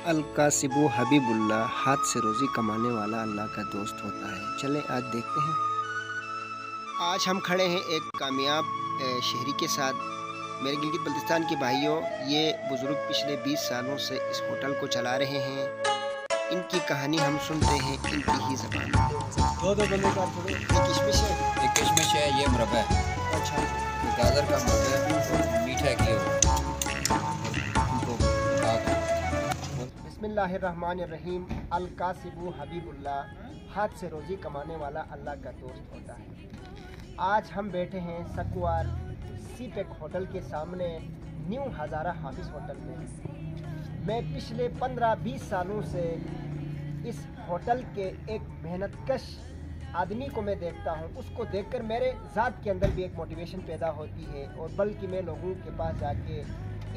अलकासिबु हबीबुल्लाह, हाथ से रोज़ी कमाने वाला अल्लाह का दोस्त होता है। चलें आज देखते हैं। आज हम खड़े हैं एक कामयाब शहरी के साथ। मेरे गिलगित बल्तिस्तान के भाइयों, ये बुज़ुर्ग पिछले 20 सालों से इस होटल को चला रहे हैं। इनकी कहानी हम सुनते हैं इनकी ही ज़बान में। दो बंदे का ये किशमिश है, ये किशमिश है, ये मुरब्बा है, अच्छा, ये गाजर का मुरब्बा है, मीठा किया हुआ। बिस्मिल्लाहिर्रहमानिर्रहीम। अलकासिबु हबीबुल्लाह, हाथ से रोज़ी कमाने वाला अल्लाह का दोस्त होता है। आज हम बैठे हैं सकुआर सीपेक होटल के सामने, न्यू हज़ारा हाफिज़ होटल में। मैं पिछले 15-20 सालों से इस होटल के एक मेहनतकश आदमी को मैं देखता हूँ। उसको देखकर मेरे ज़ात के अंदर भी एक मोटिवेशन पैदा होती है, और बल्कि मैं लोगों के पास जाके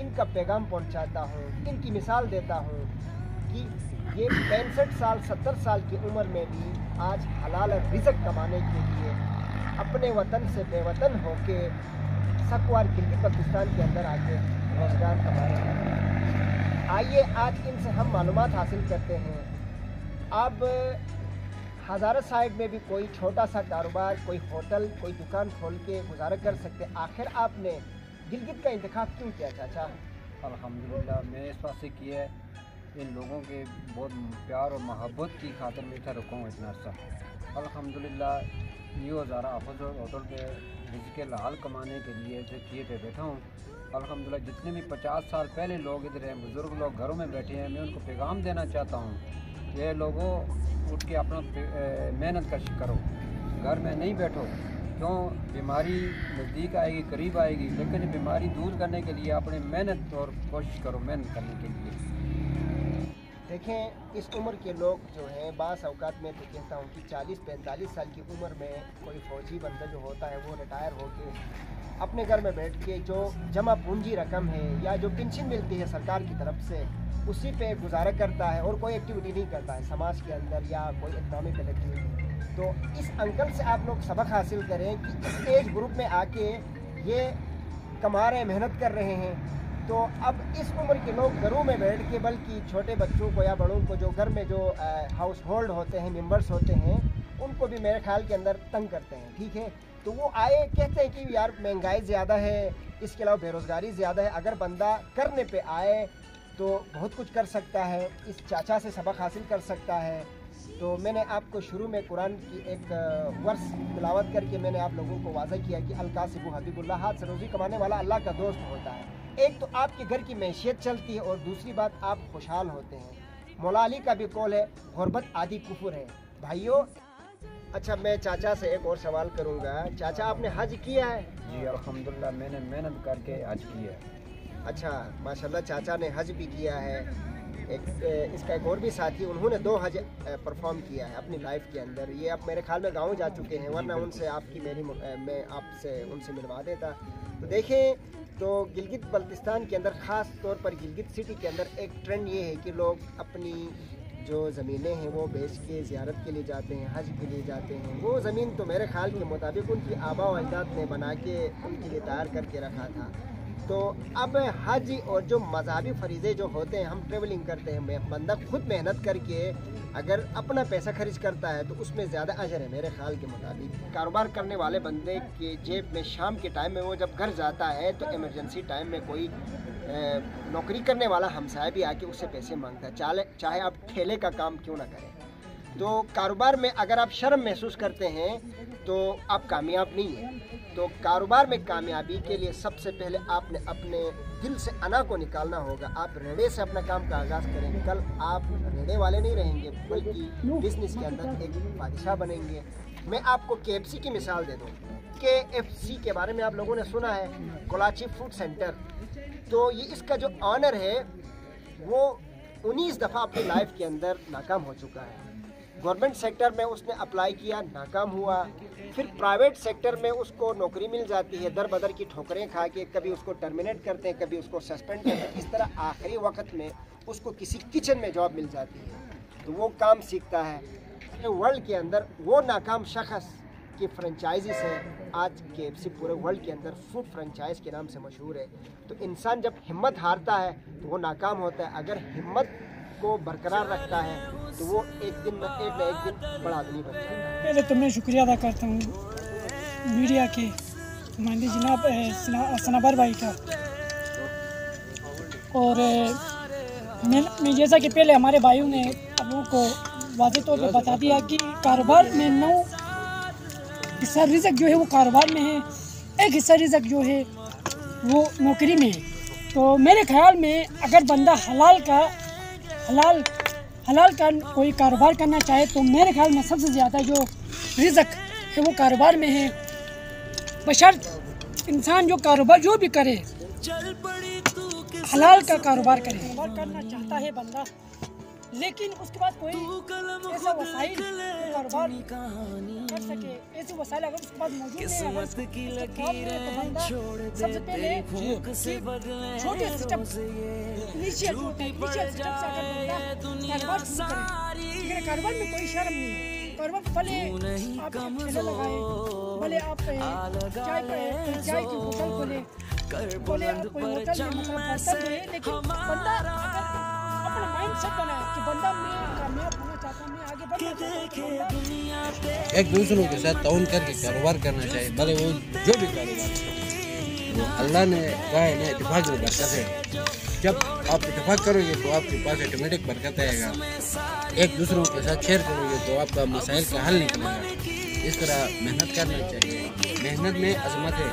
इनका पैगाम पहुँचाता हूँ, इनकी मिसाल देता हूँ कि ये 65 साल 70 साल की उम्र में भी आज हलाल रिज़्क़ कमाने के लिए अपने वतन से बेवतन होके सकुआर गिलगित बल्तिस्तान के अंदर आके रोज़गार कमा रहे हैं। आइए आज इनसे हम मालूमात हासिल करते हैं। अब हज़ारा साइड में भी कोई छोटा सा कारोबार, कोई होटल, कोई दुकान खोल के गुजारा कर सकते। आखिर आपने गिलगित का इंतखाब क्यों किया चाचा? अल्हम्दुलिल्लाह, मैंने इस बात से किया है, इन लोगों के बहुत प्यार और मोहब्बत की खातिर मैं इतना रुका हूँ इतना अर्सा। अल्हम्दुलिल्लाह, न्यू हज़ारा हाफिज़ होटल पे रिज़्क़ हलाल कमाने के लिए जो किए पे बैठा हूँ। अल्हम्दुलिल्लाह, जितने भी 50 साल पहले लोग इधर हैं, बुज़ुर्ग लोग घरों में बैठे हैं, मैं उनको पैगाम देना चाहता हूँ। ये लोगों उठ के अपना मेहनत करो, घर में नहीं बैठो। क्यों? बीमारी नज़दीक आएगी, करीब आएगी, लेकिन बीमारी दूर करने के लिए अपने मेहनत और कोशिश करो मेहनत करने के लिए। देखें, इस उम्र के लोग जो हैं, बास औकात में तो कहता हूँ कि 40-45 साल की उम्र में कोई फ़ौजी बंदा जो होता है वो रिटायर होके अपने घर में बैठ के जो जमा पूंजी रकम है या जो पेंशन मिलती है सरकार की तरफ से, उसी पे गुजारा करता है और कोई एक्टिविटी नहीं करता है समाज के अंदर या कोई इकनॉमिकल एक्टिविटी। तो इस अंकल से आप लोग सबक हासिल करें कि इस एज ग्रुप में आके ये कमा रहे हैं, मेहनत कर रहे हैं। तो अब इस उम्र के लोग घरों में बैठ के, बल्कि छोटे बच्चों को या बड़ों को जो घर में जो हाउस होल्ड होते हैं, मेंबर्स होते हैं, उनको भी मेरे ख्याल के अंदर तंग करते हैं। ठीक है, तो वो आए कहते हैं कि यार महंगाई ज़्यादा है, इसके अलावा बेरोज़गारी ज़्यादा है। अगर बंदा करने पे आए तो बहुत कुछ कर सकता है, इस चाचा से सबक हासिल कर सकता है। तो मैंने आपको शुरू में कुरान की एक वर्स तिलावत करके मैंने आप लोगों को वाज़ह किया कि अलकासिबु हबीबुल्लाह, हाथ से रोज़ी कमाने वाला अल्लाह का दोस्त होता है। एक तो आपके घर की मैशियत चलती है, और दूसरी बात आप खुशहाल होते हैं। मौला अली का भी कौल है, गुरबत आदि कुफर है। भाइयों, अच्छा, मैं चाचा से एक और सवाल करूँगा। चाचा, आपने हज किया है? जी अल्हम्दुलिल्लाह, मैंने मेहनत करके हज किया है। अच्छा, माशाल्लाह, चाचा ने हज भी किया है। इसका एक और भी साथी, उन्होंने 2 हज परफॉर्म किया है अपनी लाइफ के अंदर। ये अब मेरे ख्याल में गाँव जा चुके हैं, वरना उनसे मैं आपसे उनसे मिलवा देता। तो देखें, तो गिलगित बल्तिस्तान के अंदर, ख़ास तौर पर गिलगित सिटी के अंदर एक ट्रेंड ये है कि लोग अपनी जो ज़मीनें हैं वो बेच के ज़ियारत के लिए जाते हैं, हज के लिए जाते हैं। वो ज़मीन तो मेरे ख्याल के मुताबिक उनकी आबा व अजदाद ने बना के उनके लिए तैयार करके रखा था। तो अब हज और जो मज़हबी फरीज़े जो होते हैं, हम ट्रेवलिंग करते हैं, बंदा खुद मेहनत करके अगर अपना पैसा खर्च करता है तो उसमें ज़्यादा अजर है मेरे ख्याल के मुताबिक। कारोबार करने वाले बंदे के जेब में शाम के टाइम में वो जब घर जाता है तो इमरजेंसी टाइम में कोई नौकरी करने वाला हमसाया भी आके उससे पैसे मांगता है, चाहे आप ठेले का काम क्यों ना करें। तो कारोबार में अगर आप शर्म महसूस करते हैं तो आप कामयाब नहीं हैं। तो कारोबार में कामयाबी के लिए सबसे पहले आपने अपने दिल से अना को निकालना होगा। आप रेड़े से अपना काम का आगाज़ करेंगे, कल आप रेड़े वाले नहीं रहेंगे, बल्कि बिजनेस के अंदर एक बादशाह बनेंगे। मैं आपको KFC की मिसाल दे दूँ। KFC के बारे में आप लोगों ने सुना है, कराची फूड सेंटर। तो ये इसका जो ऑनर है वो 19 दफ़ा अपनी लाइफ के अंदर नाकाम हो चुका है। गवर्नमेंट सेक्टर में उसने अप्लाई किया, नाकाम हुआ। फिर प्राइवेट सेक्टर में उसको नौकरी मिल जाती है, दर बदर की ठोकरें खा के, कभी उसको टर्मिनेट करते हैं, कभी उसको सस्पेंड करते हैं। इस तरह आखिरी वक्त में उसको किसी किचन में जॉब मिल जाती है, तो वो काम सीखता है। वर्ल्ड के अंदर वो नाकाम शख्स की फ्रेंचाइजीज हैं। आज KFC पूरे वर्ल्ड के अंदर फूड फ्रेंचाइज के नाम से मशहूर है। तो इंसान जब हिम्मत हारता है तो वो नाकाम होता है, अगर हिम्मत को बरकरार रखता है तो वो एक दिन न एक दिन बड़ा आदमी बन जाता है। पहले तो मैं शुक्रिया अदा करता हूँ मीडिया के नुमाइंदे जनाब सनाबर भाई का। और मैं जैसा कि पहले हमारे भाइयों ने आप लोगों को वाज़ेह तौर पर बता दिया कि कारोबार में 9 हिस्सा रिज़्क जो है वो कारोबार में है, 1 हिस्सा रिज़्क जो है वो नौकरी में है। तो मेरे ख़्याल में अगर बंदा हलाल का कोई कारोबार करना चाहे तो मेरे ख्याल में सबसे ज़्यादा जो रिज़्क है वो कारोबार में है। बशर्त इंसान जो कारोबार जो भी करे हलाल का कारोबार करे। कारोबार करना चाहता है बंदा, लेकिन उसके बाद कोई ऐसा वसाइल कारोबार कर सके, ऐसे वसाइल अगर उसके पास मौजूद नहीं है तो बंदा सबसे पहले छोटे स्टेप इनिशियल स्टेप से अगर बंदा कारोबार शुरू करे। लेकिन कारोबार में कोई शर्म नहीं है। कारोबार भले आप ठेला लगाए, भले आप चाय की बोतल खोले, भले आप कोई होटल में मतलब बर्तन दे, लेकिन बंदा अगर अपना माइंड सेट बनाए कि बंदा मैं कामयाब होना चाहता हूँ, मैं आगे बढ़ना चाहता हूँ, एक दूसरों के साथ ताउन करके कारोबार करना चाहिए, भले वो जो भी कारोबार वो अल्लाह ने कहा है ना इत्तेफाक में बरकत है। जब आप इत्तेफाक करोगे तो आपके पास ऑटोमेटिक बरकत आएगा। एक दूसरों के साथ शेयर करोगे तो आपका मसाइल का हल निकलेगा। इस तरह मेहनत करना चाहिए, मेहनत में अजमत है।